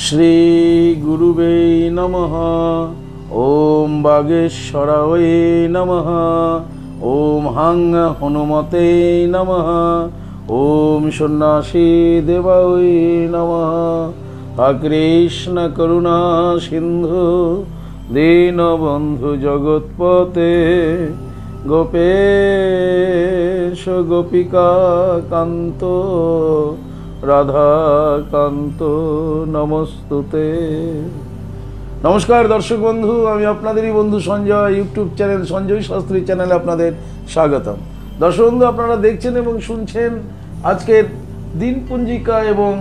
শ্রী গুরুবে নমঃ। ওম বাগেশ্বরায় নমঃ। ওম হাং হনুমতে নমঃ। ওম সন্ন্যাসী দেবায় নমঃ। কৃষ্ণ করুণা সিন্ধু দীনবন্ধু জগৎপতে গোপেশ গোপিকা কান্ত রাধাকান্ত নমস্তুতে। নমস্কার দর্শক বন্ধু, আমি আপনাদেরই বন্ধু সঞ্জয়। ইউটিউব চ্যানেল সঞ্জয় শাস্ত্রী চ্যানেলে আপনাদের স্বাগতম। দর্শক বন্ধু, আপনারা দেখছেন এবং শুনছেন আজকের দিনপঞ্জিকা এবং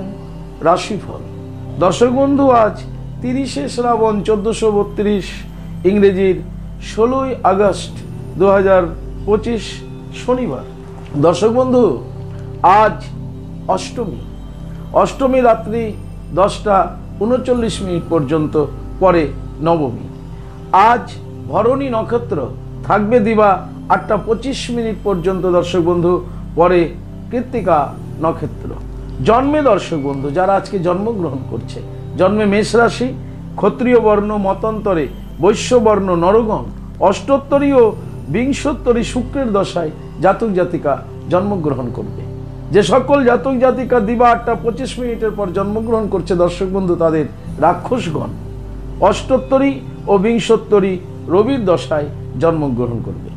রাশিফল। দর্শক বন্ধু, আজ 30শে শ্রাবণ 1432, ইংরেজির 16ই আগস্ট 2025 শনিবার। দর্শক বন্ধু, আজ অষ্টমী রাত্রি 10টা 39 পর্যন্ত, পরে নবমী। আজ ভরণী নক্ষত্র থাকবে দিবা 8টা 25 পর্যন্ত দর্শক বন্ধু, পরে কৃত্তিকা নক্ষত্র। জন্মে দর্শক বন্ধু যারা আজকে জন্মগ্রহণ করছে, জন্মে মেষ রাশি, ক্ষত্রিয় বর্ণ, মতান্তরে বৈশ্য বর্ণ, নরগণ, অষ্টোত্তরী ও বিংশোত্তরী শুক্রের দশায় জাতক জাতিকা জন্মগ্রহণ করবে। যে সকল জাতক জাতিকা দিবা 8টা 25 পর জন্মগ্রহণ করছে দর্শক বন্ধু, তাদের রাক্ষসগণ অষ্টোত্তরী ও বিংশোত্তরী রবির দশায় জন্মগ্রহণ করবে।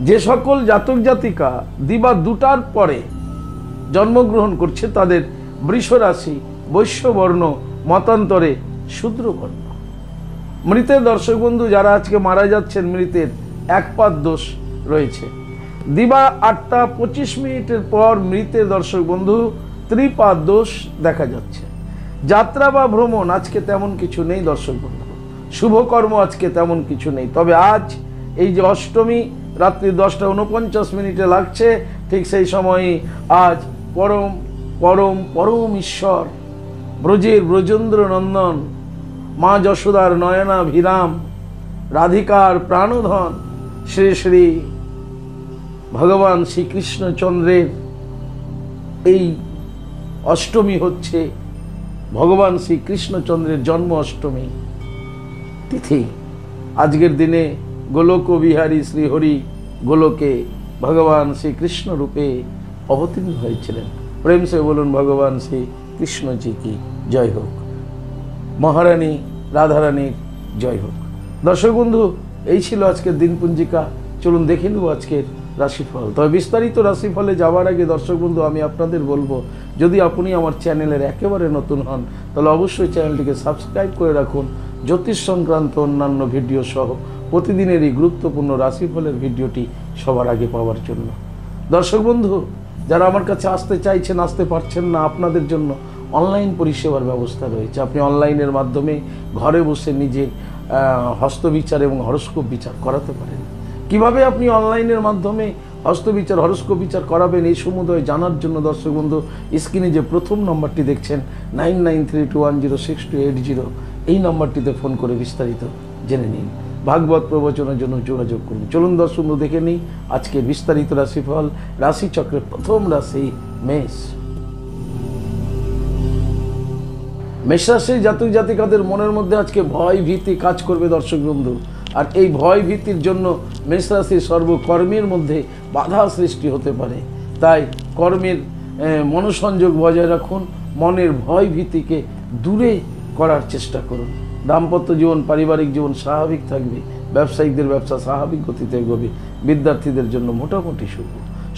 যে সকল জাতক জাতিকা দিবা 2টার পরে জন্মগ্রহণ করছে, তাদের বৃষ রাশি, বৈশ্য বর্ণ, মতান্তরে শূদ্রবর্ণ। মৃতের দর্শক বন্ধু যারা আজকে মারা যাচ্ছেন, মৃতের একপাদ দোষ রয়েছে। দিবা 8টা 25 পর মৃতের দর্শক বন্ধু ত্রিপাদ দোষ দেখা যাচ্ছে। যাত্রা বা ভ্রমণ আজকে তেমন কিছু নেই দর্শক বন্ধু, শুভকর্ম আজকে তেমন কিছু নেই। তবে আজ এই যে অষ্টমী রাত্রি 10টা 49 লাগছে, ঠিক সেই সময়ই আজ পরম পরম পরম ঈশ্বর ব্রজের ব্রজেন্দ্র নন্দন, মা যশোদার নয়নাভিরাম, রাধিকার প্রাণধন শ্রী শ্রী ভগবান শ্রীকৃষ্ণচন্দ্রের এই অষ্টমী হচ্ছে ভগবান শ্রীকৃষ্ণচন্দ্রের জন্ম অষ্টমী তিথি। আজকের দিনে গোলক বিহারী শ্রীহরি গোলকে ভগবান শ্রীকৃষ্ণ রূপে অবতীর্ণ হয়েছিলেন। প্রেম সে বলুন ভগবান শ্রী কৃষ্ণজি কি জয় হোক, মহারানী রাধারানীর জয় হোক। দর্শক বন্ধু, এই ছিল আজকের দিনপঞ্জিকা। চলুন দেখে নেব আজকের রাশিফল। তবে বিস্তারিত রাশিফলে যাওয়ার আগে দর্শক বন্ধু আমি আপনাদের বলবো, যদি আপনি আমার চ্যানেলের একেবারে নতুন হন তাহলে অবশ্যই চ্যানেলটিকে সাবস্ক্রাইব করে রাখুন। জ্যোতিষ সংক্রান্ত অন্যান্য ভিডিও সহ প্রতিদিনের এই গুরুত্বপূর্ণ রাশিফলের ভিডিওটি সবার আগে পাওয়ার জন্য। দর্শক বন্ধু যারা আমার কাছে আসতে চাইছেন, আসতে পারছেন না, আপনাদের জন্য অনলাইন পরিষেবার ব্যবস্থা রয়েছে। আপনি অনলাইনের মাধ্যমে ঘরে বসে নিজের হস্তবিচার এবং হরস্কোপ বিচার করাতে পারেন। কিভাবে আপনি অনলাইনের মাধ্যমে হস্তবিচার হরস্কোপ বিচার করাবেন এই সমুদয় জানার জন্য দর্শক বন্ধু স্ক্রিনে যে প্রথম নম্বরটি দেখছেন 9932106280, এই নম্বরটিতে ফোন করে বিস্তারিত জেনে নিন। ভাগবত প্রবচনের জন্য যোগাযোগ করুন। চলুন দর্শক বন্ধু দেখে নিই আজকের বিস্তারিত রাশিফল। রাশিচক্রের প্রথম রাশি মেষ। মেষ রাশির জাতক জাতিকাদের মনের মধ্যে আজকে ভয় ভীতি কাজ করবে দর্শক বন্ধু। আর এই ভয় ভীতির জন্য মেষ রাশির সর্বকর্মের মধ্যে বাধা সৃষ্টি হতে পারে। তাই কর্মের মনোসংযোগ বজায় রাখুন, মনের ভয় ভীতিকে দূরে করার চেষ্টা করুন। দাম্পত্য জীবন, পারিবারিক জীবন স্বাভাবিক থাকবে। ব্যবসায়িকদের ব্যবসা স্বাভাবিক গতিতে এগোবে। বিদ্যার্থীদের জন্য মোটামুটি শুভ।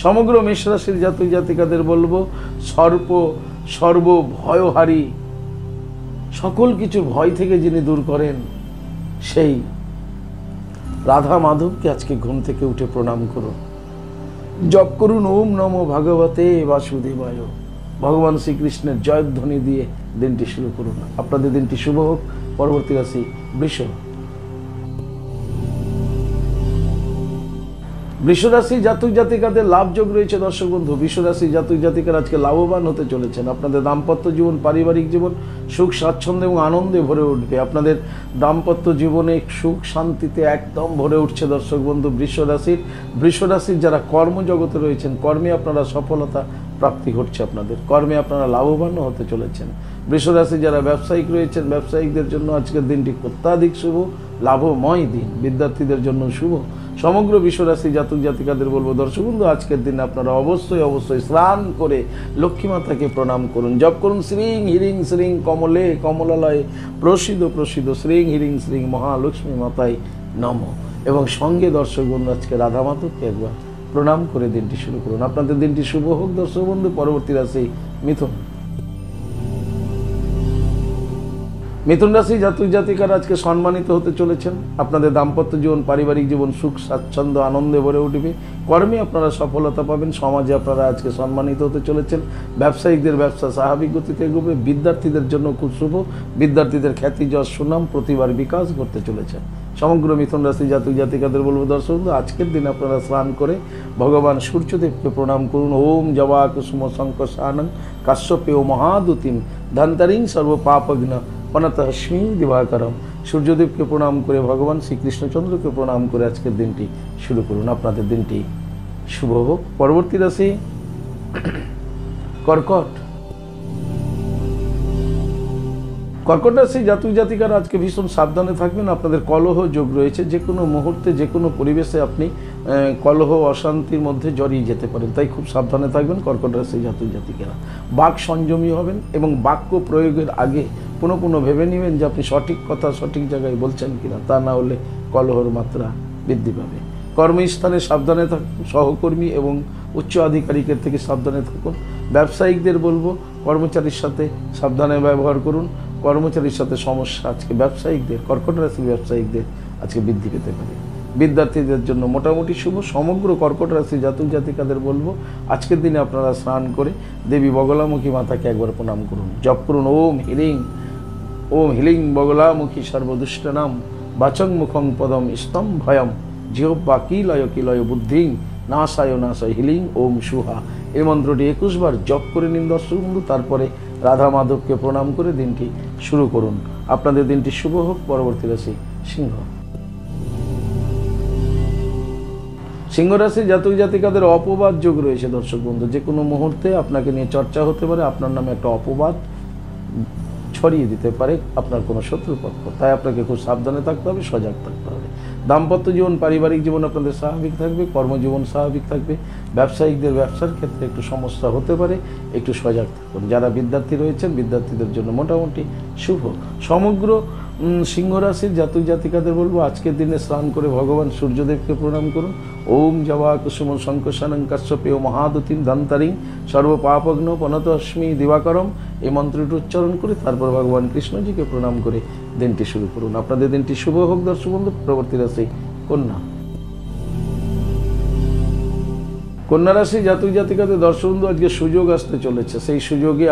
সমগ্র মেষ রাশির জাতক জাতিকাদের বলবো, সর্ব ভয়হারী, সকল কিছু ভয় থেকে যিনি দূর করেন সেই রাধা মাধবকে আজকে ঘুম থেকে উঠে প্রণাম করুন। জপ করুন ওম নমো ভগবতে বাসুদেবায়। ভগবান শ্রীকৃষ্ণের জয়ধ্বনি দিয়ে দিনটি শুরু করুন। আপনাদের দিনটি শুভ হোক। পরবর্তী রাশি বৃষ। বৃষরাশি জাতক জাতিকাদের লাভ যোগ রয়েছে দর্শক বন্ধু। বৃষরাশি জাতক জাতিকারা আজকে লাভবান হতে চলেছেন। আপনাদের দাম্পত্য জীবন, পারিবারিক জীবন সুখ স্বাচ্ছন্দ্য এবং আনন্দে ভরে উঠবে। আপনাদের দাম্পত্য জীবনে সুখ শান্তিতে একদম ভরে উঠছে দর্শক বন্ধু। বৃষরাশির যারা কর্মজগতে রয়েছেন, কর্মে আপনারা সফলতা প্রাপ্তি ঘটছে। আপনাদের কর্মে আপনারা লাভবান হতে চলেছেন। বৃষরাশি যারা ব্যবসায়িক রয়েছেন, ব্যবসায়িকদের জন্য আজকের দিনটি অত্যাধিক শুভ, লাভময় দিন। বিদ্যার্থীদের জন্য শুভ। সমগ্র বৃষরাশি জাতক জাতিকাদের বলবো দর্শক বন্ধু, আজকের দিনে আপনারা অবশ্যই স্নান করে লক্ষ্মী মাতাকে প্রণাম করুন। জপ করুন শ্রীং হিরিং শ্রীং কমলে কমলালয়ে প্রসিদ্ধ শ্রীং হিরিং শ্রীং মহালক্ষ্মী মাতায় নমঃ। এবং সঙ্গে দর্শক বন্ধু আজকে রাধা মাধবকে একবার প্রণাম করে দিনটি শুরু করুন। আপনাদের দিনটি শুভ হোক দর্শক বন্ধু। পরবর্তী রাশি মিথুন রাশি জাতক জাতিকারা আজকে সম্মানিত হতে চলেছেন। আপনাদের দাম্পত্য জীবন, পারিবারিক জীবন সুখ স্বাচ্ছন্দ্য আনন্দে ভরে উঠবে। কর্মে আপনারা সফলতা পাবেন। সমাজে আপনারা আজকে সম্মানিত হতে চলেছেন। ব্যবসায়িকদের ব্যবসা স্বাভাবিক গতিতে এগোবে। বিদ্যার্থীদের জন্য খুব শুভ। বিদ্যার্থীদের খ্যাতি, যশ, সুনাম, প্রতিভার বিকাশ ঘটতে চলেছে। সমগ্র মিথুন রাশি জাতক জাতিকাদের বলবো দর্শক বন্ধু, আজকের দিন আপনারা স্নান করে ভগবান সূর্যদেবকে প্রণাম করুন। ওম জবা কুসুম শঙ্কশানং কাশ্যপেয় মহাদুতিম ধন্তারিং সর্ব পাপঘ্ন অনাথস্মি দিবাকরম। সূর্যদেবকে প্রণাম করে ভগবান শ্রীকৃষ্ণচন্দ্রকে প্রণাম করে আজকের দিনটি শুরু করুন। আপনাদের দিনটি শুভ হোক। পরবর্তী রাশি কর্কট রাশি জাতক জাতিকারা আজকে ভীষণ সাবধানে থাকবেন। আপনাদের কলহ যোগ রয়েছে। যে কোনো মুহূর্তে, যে কোনো পরিবেশে আপনি কলহ অশান্তির মধ্যে জড়িয়ে যেতে পারেন। তাই খুব সাবধানে থাকবেন কর্কট রাশি জাতক জাতিকারা। বাক সংযমী হবেন এবং বাক্য প্রয়োগের আগে পুনঃ ভেবে নেবেন যে আপনি সঠিক কথা সঠিক জায়গায় বলছেন কিনা। তা না হলে কলহর মাত্রা বৃদ্ধি পাবে। কর্মস্থানে সাবধানে থাকুন। সহকর্মী এবং উচ্চ আধিকারিকের থেকে সাবধানে থাকুন। ব্যবসায়িকদের বলবো কর্মচারীর সাথে সাবধানে ব্যবহার করুন। কর্মচারীর সাথে সমস্যা আজকে ব্যবসায়িকদের, কর্কট রাশির ব্যবসায়িকদের আজকে বৃদ্ধি পেতে পারে। বিদ্যার্থীদের জন্য মোটামুটি শুভ। সমগ্র কর্কট রাশি জাতক জাতিকাদের বলবো আজকের দিনে আপনারা স্নান করে দেবী বগলামুখী মাতাকে একবার প্রণাম করুন। জপ করুন ওম হিলিং বগলামুখী সর্বদুষ্টনাম বাচং মুখং পদম স্তম ভয়ম জিহ্বা কিলয় বুদ্ধিং নাশায় হিলিং ওম সুহা। এই মন্ত্রটি 21 বার জপ করে নিন দর্শক বন্ধু। তারপরে রাধা মাধবকে প্রণাম করে দিনটি শুরু করুন। আপনাদের দিনটি শুভ হোক। পরবর্তী রাশি সিংহ রাশি জাতক জাতিকাদের অপবাদ যোগ রয়েছে দর্শক বন্ধু। যে কোনো মুহূর্তে আপনাকে নিয়ে চর্চা হতে পারে। আপনার নামে একটা অপবাদ ছড়িয়ে দিতে পারে আপনার কোনো শত্রুপক্ষ। তাই আপনাকে খুব সাবধানে থাকতে হবে, সজাগ থাকতে হবে। দাম্পত্য জীবন, পারিবারিক জীবন আপনাদের স্বাভাবিক থাকবে। কর্মজীবন স্বাভাবিক থাকবে। ব্যবসায়িকদের ব্যবসার ক্ষেত্রে একটু সমস্যা হতে পারে, একটু সজাগ থাকুন। যারা বিদ্যার্থী রয়েছেন, বিদ্যার্থীদের জন্য মোটামুটি শুভ। সমগ্র সিংহ রাশির জাতক জাতিকাদের বলবো আজকের দিনে স্নান করে ভগবান সূর্যদেবকে প্রণাম করুন। ওম জবা কুসুম শঙ্কশানং কাশ্যপেয় মহাদুতিম ধন্তারিং সর্ব পাপঘ্ন পনতস্মি দিবাকরম। এই মন্ত্রটি উচ্চারণ করে তারপর ভগবান কৃষ্ণজিকে প্রণাম করে দিনটি শুরু করুন। আপনাদের দিনটি শুভ হোক দর্শক বন্ধু। পরবর্তী রাশি কন্যা রাশি জাতক জাতিকাদের দর্শক বন্ধু আজকে সুযোগ আসতে চলেছে। সেই সুযোগে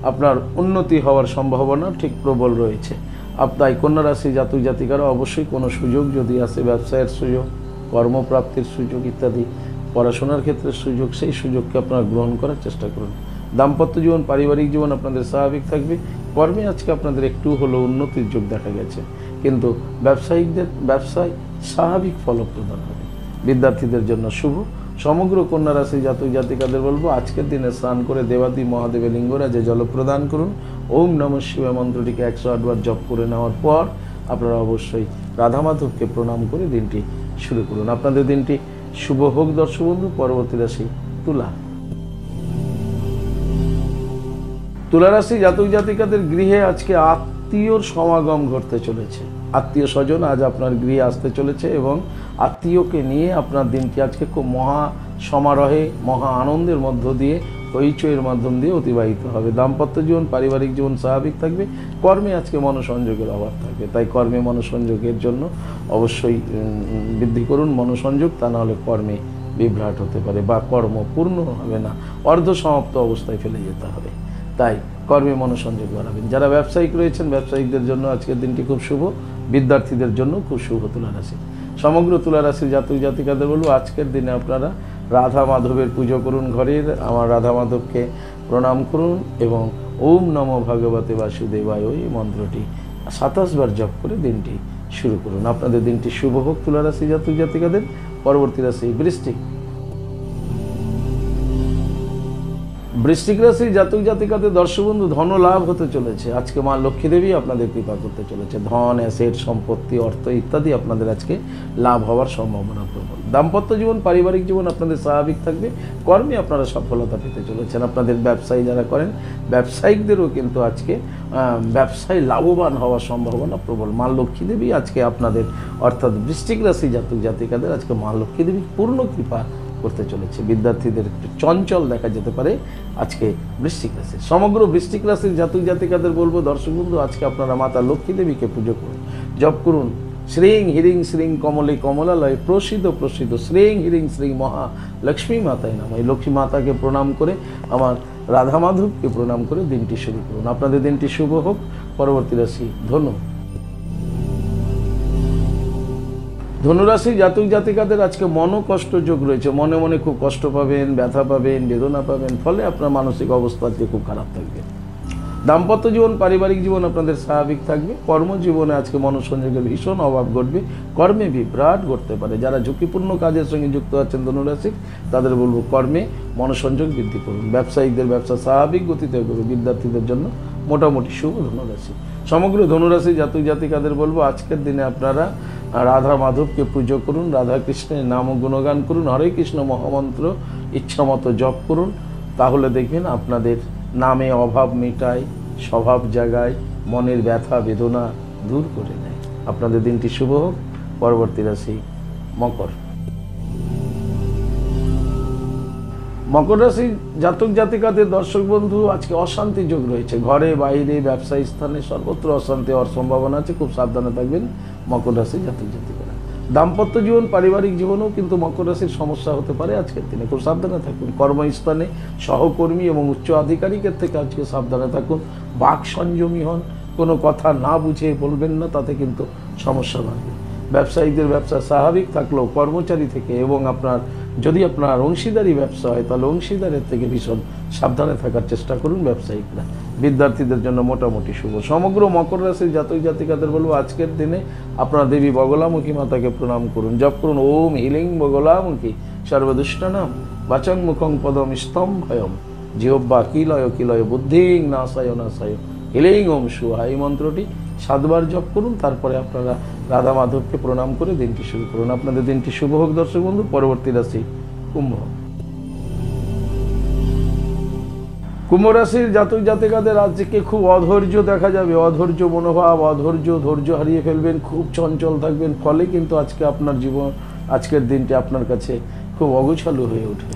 আপনার উন্নতি হওয়ার সম্ভাবনা ঠিক প্রবল রয়েছে। তাই কন্যা রাশি জাতক জাতিকারা অবশ্যই কোনো সুযোগ যদি আসে, ব্যবসায়ের সুযোগ, কর্মপ্রাপ্তির সুযোগ ইত্যাদি, পড়াশোনার ক্ষেত্রে সুযোগ, সেই সুযোগকে আপনারা গ্রহণ করার চেষ্টা করুন। দাম্পত্য জীবন, পারিবারিক জীবন আপনাদের স্বাভাবিক থাকবে। কর্মে আজকে আপনাদের একটু হলেও উন্নতির যোগ দেখা গেছে, কিন্তু ব্যবসায়িকদের ব্যবসায় স্বাভাবিক ফলপ্রদান হবে। বিদ্যার্থীদের জন্য শুভ। সমগ্র কন্যা রাশি জাতক জাতিকাদের বলবো আজকের দিনে স্নান করে দেবাদি মহাদেবের লিঙ্গরাজে জল প্রদান করুন। ওম নমঃ শিবায় মন্ত্রটিকে 108 বার জপ করে নেওয়ার পর আপনারা অবশ্যই রাধা মাধবকে প্রণাম করে দিনটি শুরু করুন। আপনাদের দিনটি শুভ হোক দর্শক বন্ধু। পরবর্তী রাশি তুলা রাশি জাতক জাতিকাদের গৃহে আজকে আত্মীয়র সমাগম ঘটতে চলেছে। আত্মীয় স্বজন আজ আপনার গৃহে আসতে চলেছে এবং আত্মীয়কে নিয়ে আপনার দিনটি আজকে খুব মহা সমারোহে, মহা আনন্দের মধ্য দিয়ে, হইচইয়ের মাধ্যম দিয়ে অতিবাহিত হবে। দাম্পত্য জীবন, পারিবারিক জীবন স্বাভাবিক থাকবে। কর্মে আজকে মনোসংযোগের অভাব থাকবে। তাই কর্মে মনোসংযোগের জন্য অবশ্যই বৃদ্ধি করুন মনোসংযোগ। তা নাহলে কর্মে বিভ্রাট হতে পারে বা কর্ম পূর্ণ হবে না, অর্ধ সমাপ্ত অবস্থায় ফেলে যেতে হবে। তাই কর্মে মনোসংযোগ বাড়াবেন। যারা ব্যবসায়িক রয়েছেন, ব্যবসায়িকদের জন্য আজকের দিনটি খুব শুভ। বিদ্যার্থীদের জন্য খুব শুভ তুলা রাশি। সমগ্র তুলা রাশির জাতক জাতিকাদের বলবো আজকের দিনে আপনারা রাধা মাধবের পুজো করুন, ঘরের আমার রাধা মাধবকে প্রণাম করুন এবং ওম নমো ভগবতে বাসুদেবায় এই মন্ত্রটি 27 বার জপ করে দিনটি শুরু করুন। আপনাদের দিনটি শুভ হোক তুলা রাশি জাতক জাতিকাদের। পরবর্তী রাশি বৃশ্চিক। বৃশ্চিক রাশির জাতক জাতিকাদের দর্শক বন্ধু, ধন লাভ হতে চলেছে। আজকে মা লক্ষ্মী দেবী আপনাদের কৃপা করতে চলেছে। ধন, অ্যাসেট, সম্পত্তি, অর্থ ইত্যাদি আপনাদের আজকে লাভ হওয়ার সম্ভাবনা প্রবল। দাম্পত্য জীবন, পারিবারিক জীবন আপনাদের স্বাভাবিক থাকবে। কর্মে আপনারা সফলতা পেতে চলেছেন। আপনাদের ব্যবসায়ী যারা করেন, ব্যবসায়িকদেরও কিন্তু আজকে ব্যবসায় লাভবান হওয়ার সম্ভাবনা প্রবল। মা লক্ষ্মী দেবী আজকে আপনাদের অর্থাৎ বৃশ্চিক রাশি জাতক জাতিকাদের আজকে মা লক্ষ্মী দেবী পূর্ণ কৃপা করতে চলেছে। বিদ্যার্থীদের একটু চঞ্চল দেখা যেতে পারে আজকে বৃশ্চিক রাশি। সমগ্র বৃশ্চিক রাশির জাতক জাতিকাদের বলবো দর্শক বন্ধু, আজকে আপনারা মাতা লক্ষ্মী দেবীকে পুজো করুন, জপ করুন শ্রীং হিরিং শ্রীং কমলে কমলালয় প্রসিদ্ধ প্রসিদ্ধ শ্রীং হিরিং শ্রীং মহা লক্ষ্মী মাতায় নাম। এই লক্ষ্মী মাতাকে প্রণাম করে আমার রাধা মাধবকে প্রণাম করে দিনটি শুরু করুন। আপনাদের দিনটি শুভ হোক। পরবর্তী রাশি ধনু। ধনুরাশি জাতক জাতিকাদের আজকে মনোকষ্ট যোগ রয়েছে। মনে মনে খুব কষ্ট পাবেন, ব্যথা পাবেন, বেদনা পাবেন, ফলে আপনার মানসিক অবস্থা আজকে খুব খারাপ থাকবে। দাম্পত্য জীবন, পারিবারিক জীবন আপনাদের স্বাভাবিক থাকবে। কর্মজীবনে আজকে মনোসংযোগের ভীষণ অভাব ঘটবে, কর্মে বিভ্রাট ঘটতে পারে। যারা ঝুঁকিপূর্ণ কাজের সঙ্গে যুক্ত আছেন ধনুরাশির, তাদের বলবো কর্মে মনোসংযোগ বৃদ্ধি করুন। ব্যবসায়িকদের ব্যবসা স্বাভাবিক গতিতে করবে। বিদ্যার্থীদের জন্য মোটামুটি শুভ ধনুরাশি। সমগ্র ধনুরাশি জাতক জাতিকাদের বলবো আজকের দিনে আপনারা রাধা মাধবকে পুজো করুন, রাধা কৃষ্ণের নাম গুণগান করুন, হরে কৃষ্ণ মহামন্ত্র ইচ্ছামতো জপ করুন। তাহলে দেখবেন আপনাদের নামে অভাব মেটায়, স্বভাব জাগায়, মনের ব্যথা বেদনা দূর করে নেয়। আপনাদের দিনটি শুভ হোক। পরবর্তী রাশি মকর। মকর রাশি জাতক জাতিকাদের দর্শক বন্ধু আজকে অশান্তি যোগ রয়েছে। ঘরে বাইরে ব্যবসায়ী স্থানে সর্বত্র অশান্তি হওয়ার সম্ভাবনা আছে। খুব সাবধানে থাকবেন মকর রাশি জাতক জাতিকারা। দাম্পত্য জীবন, পারিবারিক জীবনেও কিন্তু মকর রাশির সমস্যা হতে পারে আজকের দিনে। খুব সাবধানে থাকুন। কর্মস্থানে সহকর্মী এবং উচ্চ আধিকারিকের থেকে আজকে সাবধানে থাকুন। বাক সংযমী হন। কোনো কথা না বুঝে বলবেন না, তাতে কিন্তু সমস্যা বাড়বে। ব্যবসায়ীদের ব্যবসা স্বাভাবিক থাকলেও কর্মচারী থেকে এবং যদি আপনার অংশীদারি ব্যবসা হয় তাহলে অংশীদারের থেকে ভীষণ সাবধানে থাকার চেষ্টা করুন ব্যবসায়িকরা। বিদ্যার্থীদের জন্য মোটামুটি শুভ। সমগ্র মকর রাশির জাতক জাতিকাদের বলবো আজকের দিনে আপনার দেবী বগলামুখী মাতাকে প্রণাম করুন, জপ করুন ওম হিলিং বগলামুখী সর্বদুষ্টানাম বাচং মুখং পদম স্তম্ভয়ম জিহ্বা কিলয় কিলয় বুদ্ধিং নাশায় নাশায় হিলিং ওম সুহা। এই মন্ত্রটি 7 বার জপ করুন। তারপরে আপনারা রাধা মাধবকে প্রণাম করে দিনটি শুরু করুন। আপনাদের দিনটি শুভ হোক দর্শক বন্ধু। পরবর্তী রাশি কুম্ভ। কুম্ভ রাশির জাতক জাতিকাদের আজকে খুব অধৈর্য দেখা যাবে। অধৈর্য মনোভাব, ধৈর্য হারিয়ে ফেলবেন, খুব চঞ্চল থাকবেন। ফলে কিন্তু আজকের দিনটি আপনার কাছে খুব অগোছালো হয়ে ওঠে।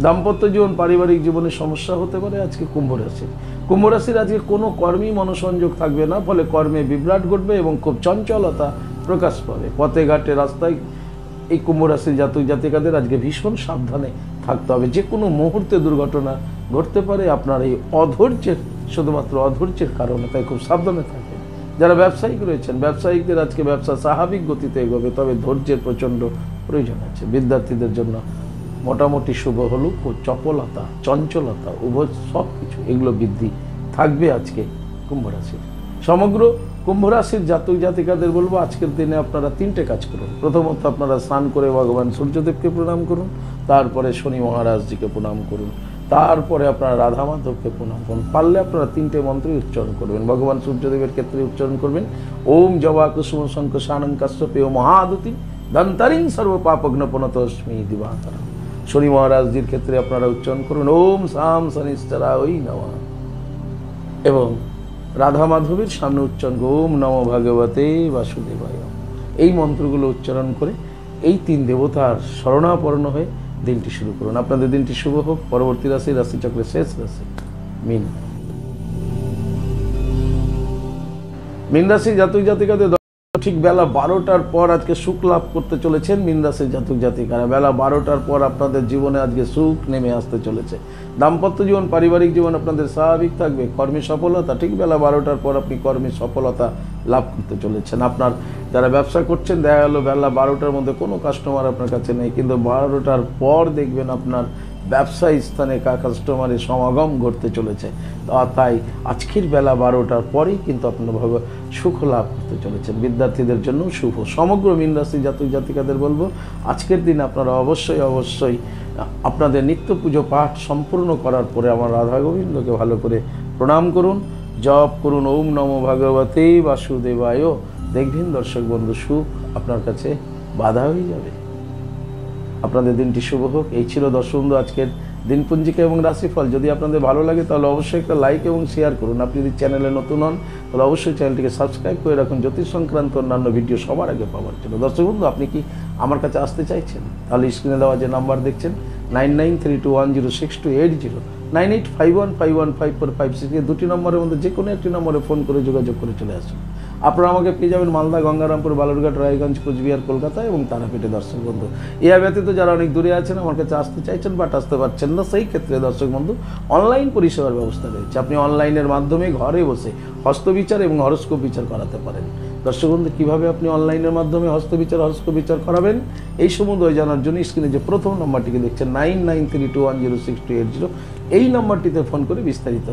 দাম্পত্য জীবন, পারিবারিক জীবনে সমস্যা হতে পারে আজকে কুম্ভ রাশির। কুম্ভ রাশির আজকে কোনো কর্মী মনোসংযোগ থাকবে না, ফলে কর্মে বিভ্রাট ঘটবে এবং খুব চঞ্চলতা প্রকাশ পাবে। পথে ঘাটে রাস্তায় এই কুম্ভ রাশির জাতক জাতিকাদের আজকে ভীষণ সাবধানে থাকতে হবে। যে কোনো মুহূর্তে দুর্ঘটনা ঘটতে পারে আপনার এই শুধুমাত্র অধৈর্যের কারণে, তাই খুব সাবধানে থাকবেন। যারা ব্যবসায়িক রয়েছেন, ব্যবসায়িকদের আজকে ব্যবসা স্বাভাবিক গতিতে এগোবে, তবে ধৈর্যের প্রচণ্ড প্রয়োজন আছে। বিদ্যার্থীদের জন্য মোটামুটি শুভ হলেও চপলতা, চঞ্চলতা উভয় সব কিছু এগুলো বৃদ্ধি থাকবে আজকে কুম্ভ রাশির। সমগ্র কুম্ভ রাশির জাতক জাতিকাদের বলবো আজকের দিনে আপনারা 3টে কাজ করুন। প্রথমত আপনারা স্নান করে ভগবান সূর্যদেবকে প্রণাম করুন, তারপরে শনি মহারাজজিকে প্রণাম করুন, তারপরে আপনারা রাধা মাধবকে প্রণাম করুন। পারলে আপনারা 3টে মন্ত্রই উচ্চারণ করবেন। ভগবান সূর্যদেবের ক্ষেত্রে উচ্চারণ করবেন ওম জবা কুসুম শঙ্খ শানং কাশ্যপেয় মহাদুতি দন্তারিং সর্ব পাপগ্ন পনতস্মি দিবাকর। শনি মহারাজজির ক্ষেত্রে আপনারা উচ্চারণ করুন ওম সাম শনিশ্চরায় নমঃ। এবং রাধা মাধবীর সামনে উচ্চারণ ওম নমো ভগবতে বাসুদেবায়। এই মন্ত্রগুলো উচ্চারণ করে এই 3 দেবতার শরণাপন্ন হয়ে দিনটি শুরু করুন। আপনাদের দিনটি শুভ হোক। পরবর্তী রাশি রাশিচক্রের শেষ রাশি মীন। মীন রাশি জাতক জাতিকাদের ঠিক বেলা 12টার পর আজকে সুখ লাভ করতে চলেছেন মীন রাশির জাতক জাতিকারা। বেলা 12টার পর আপনাদের জীবনে আজকে সুখ নেমে আসতে চলেছে। দাম্পত্য জীবন, পারিবারিক জীবন আপনাদের স্বাভাবিক থাকবে। কর্মে সফলতা, ঠিক বেলা 12টার পর আপনি কর্মে সফলতা লাভ করতে চলেছেন। আপনার যারা ব্যবসা করছেন, দেখা গেল বেলা 12টার মধ্যে কোনো কাস্টমার আপনার কাছে নেই, কিন্তু 12টার পর দেখবেন আপনার ব্যবসা স্থানে কাস্টমারের সমাগম ঘটতে চলেছে। তাই আজকের বেলা 12টার পরেই কিন্তু আপনার সুখ লাভ করতে চলেছেন। বিদ্যার্থীদের জন্য শুভ। সমগ্র মীন রাশি জাতক জাতিকাদের বলবো, আজকের দিন আপনারা অবশ্যই আপনাদের নিত্য পুজো পাঠ সম্পূর্ণ করার পরে আমার রাধা গোবিন্দকে ভালো করে প্রণাম করুন, জপ করুন ওম নমো ভগবতে বাসুদেবায়। দেখবেন দর্শক বন্ধু, সুখ আপনার কাছে বাধা হয়ে যাবে। আপনাদের দিনটি শুভ হোক। এই ছিল দর্শক বন্ধু আজকের দিনপঞ্জিকা এবং রাশিফল। যদি আপনাদের ভালো লাগে তাহলে অবশ্যই একটা লাইক এবং শেয়ার করুন। আপনি যদি চ্যানেলে নতুন হন তাহলে অবশ্যই চ্যানেলটিকে সাবস্ক্রাইব করে রাখুন জ্যোতিষ সংক্রান্ত অন্যান্য ভিডিও সবার আগে পাওয়ার জন্য। দর্শক বন্ধু, আপনি কি আমার কাছে আসতে চাইছেন? তাহলে স্ক্রিনে দেওয়া যে নাম্বার দেখছেন 9932106280, 9851515456, এই দুটি নম্বরের মধ্যে যে কোনো একটি নম্বরে ফোন করে যোগাযোগ করে চলে আসুন। আপনারা আমাকে পেয়ে যাবেন মালদা, গঙ্গারামপুর, বালুরঘাট, রায়গঞ্জ, কোচবিহার, কলকাতা এবং তারাপীঠে। দর্শক বন্ধু, এর ব্যতীত যারা অনেক দূরে আছেন, আমার কাছে আসতে চাইছেন বাট আসতে পারছেন না, সেই ক্ষেত্রে দর্শক বন্ধু অনলাইন পরিষেবার ব্যবস্থা রয়েছে। আপনি অনলাইনের মাধ্যমে ঘরে বসে হস্তবিচার এবং হরস্কোপ বিচার করাতে পারেন। দর্শক বন্ধু, কীভাবে আপনি অনলাইনের মাধ্যমে হস্তবিচার হরস্কোপ বিচার করাবেন এই সম্বন্ধে জানার জন্য স্ক্রিনে যে প্রথম নম্বরটিকে দেখছেন 9932106280, এই নম্বরটিতে ফোন করে বিস্তারিত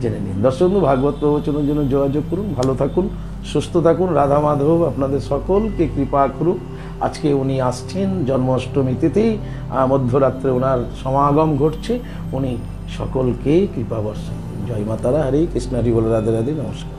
জেনে নিন। দর্শক বন্ধু, ভাগবত প্রবচনের জন্য যোগাযোগ করুন। ভালো থাকুন, সুস্থ থাকুন। রাধা মাধব আপনাদের সকলকে কৃপা করুক। আজকে উনি আসছেন জন্মাষ্টমী তিথি, মধ্যরাত্রে ওনার সমাগম ঘটছে। উনি সকলকে কৃপা বর্ষণ। জয় মাতারা, হরে কৃষ্ণ, হরি বল, রাধে রাধে, নমস্কার।